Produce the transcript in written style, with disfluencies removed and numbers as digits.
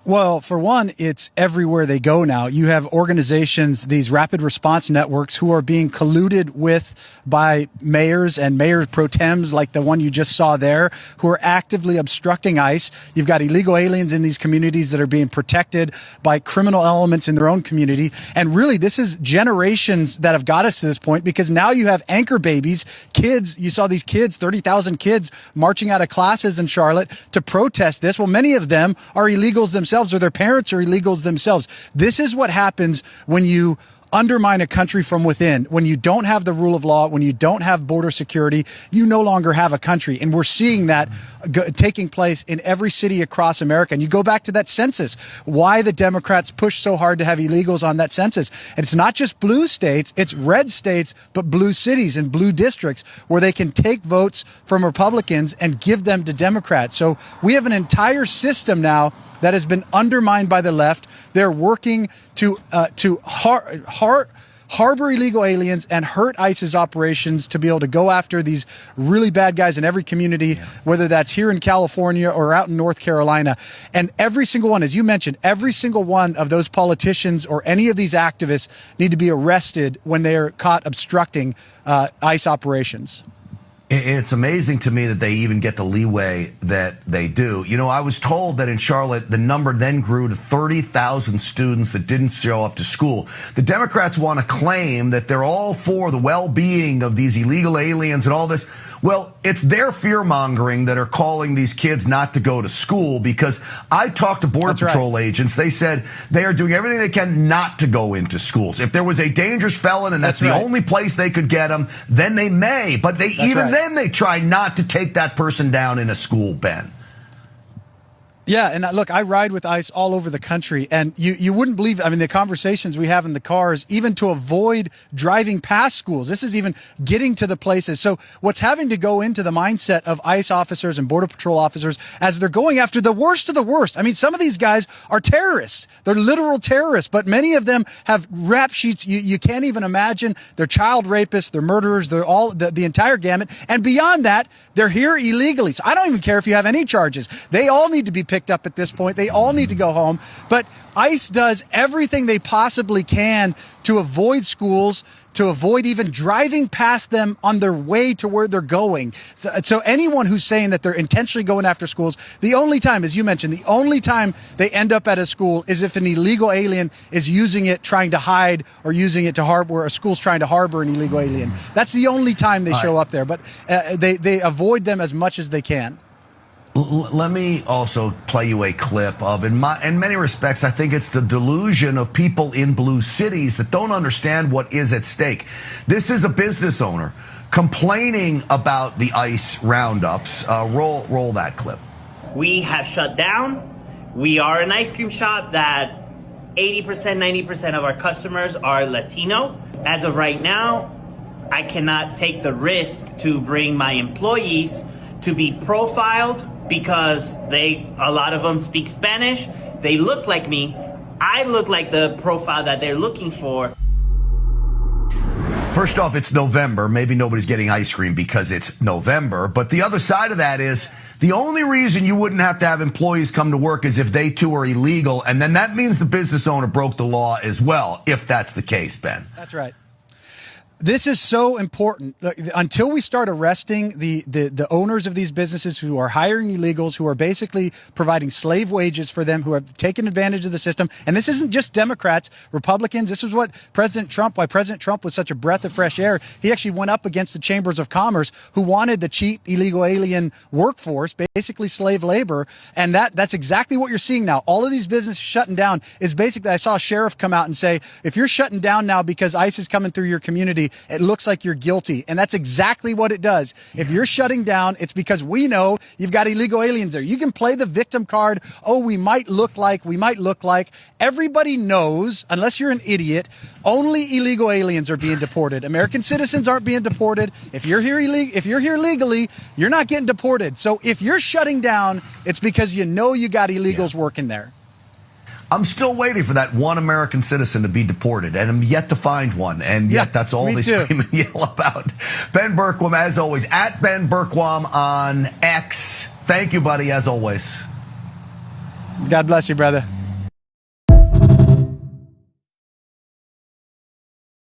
Well, for one, it's everywhere they go now. You have organizations, these rapid response networks, who are being colluded with by mayors and mayors pro tems like the one you just saw there, who are actively obstructing ICE. You've got illegal aliens in these communities that are being protected by criminal elements in their own community. And really, this is generations that have got us to this point, because now you have anchor babies, kids. You saw these kids, 30,000 kids marching out of classes in Charlotte to protest this. Well, many of them are illegals themselves, or their parents are illegals themselves. This is what happens when you undermine a country from within. When you don't have the rule of law, when you don't have border security, you no longer have a country. And we're seeing that taking place in every city across America. And you go back to that census, why the Democrats pushed so hard to have illegals on that census. And it's not just blue states, it's red states, but blue cities and blue districts where they can take votes from Republicans and give them to Democrats. So we have an entire system now that has been undermined by the left. They're working to harbor illegal aliens and hurt ICE's operations to be able to go after these really bad guys in every community, whether that's here in California or out in North Carolina. And every single one, as you mentioned, every single one of those politicians or any of these activists need to be arrested when they are caught obstructing ICE operations. It's amazing to me that they even get the leeway that they do. You know, I was told that in Charlotte, the number then grew to 30,000 students that didn't show up to school. The Democrats want to claim that they're all for the well-being of these illegal aliens and all this. Well, it's their fear-mongering that are calling these kids not to go to school, because I talked to Border Patrol agents. They said they are doing everything they can not to go into schools. If there was a dangerous felon and that's the only place they could get them, then they may. But they then they try not to take that person down in a school, Ben. Yeah, and look, I ride with ICE all over the country, and you wouldn't believe, I mean, the conversations we have in the cars, even to avoid driving past schools. This is even getting to the places. So what's having to go into the mindset of ICE officers and Border Patrol officers as they're going after the worst of the worst. I mean, some of these guys are terrorists. They're literal terrorists, but many of them have rap sheets you can't even imagine. They're child rapists, they're murderers, they're all the entire gamut. And beyond that, they're here illegally. So I don't even care if you have any charges. They all need to be picked up at this point. They all need to go home. But ICE does everything they possibly can to avoid schools, to avoid even driving past them on their way to where they're going. So anyone who's saying that they're intentionally going after schools, the only time, as you mentioned, the only time they end up at a school is if an illegal alien is using it, trying to hide, or using it to harbor, or a school's trying to harbor an illegal alien. That's the only time they show up there. But they avoid them as much as they can. Let me also play you a clip of, in many respects, I think it's the delusion of people in blue cities that don't understand what is at stake. This is a business owner complaining about the ICE roundups. Roll that clip. We have shut down. We are an ice cream shop that 80%, 90% of our customers are Latino. As of right now, I cannot take the risk to bring my employees to be profiled, because a lot of them speak Spanish. They look like me. I look like the profile that they're looking for. First off, it's November. Maybe nobody's getting ice cream because it's November. But the other side of that is the only reason you wouldn't have to have employees come to work is if they too are illegal. And then that means the business owner broke the law as well, if that's the case, Ben. That's right. This is so important. Until we start arresting the owners of these businesses who are hiring illegals, who are basically providing slave wages for them, who have taken advantage of the system. And this isn't just Democrats, Republicans. This is what why President Trump was such a breath of fresh air. He actually went up against the chambers of commerce, who wanted the cheap illegal alien workforce, basically slave labor. And that's exactly what you're seeing now. All of these businesses shutting down is basically, I saw a sheriff come out and say, if you're shutting down now because ICE is coming through your community, it looks like you're guilty. And that's exactly what it does. If you're shutting down, it's because we know you've got illegal aliens there. You can play the victim card. Oh, we might look like. Everybody knows, unless you're an idiot, only illegal aliens are being deported. American citizens aren't being deported. If you're here legally, you're not getting deported. So if you're shutting down, it's because you know you got illegals working there. I'm still waiting for that one American citizen to be deported, and I'm yet to find one, and yet that's all they scream and yell about. Ben Bergquam, as always, at Ben Bergquam on X. Thank you, buddy, as always. God bless you, brother.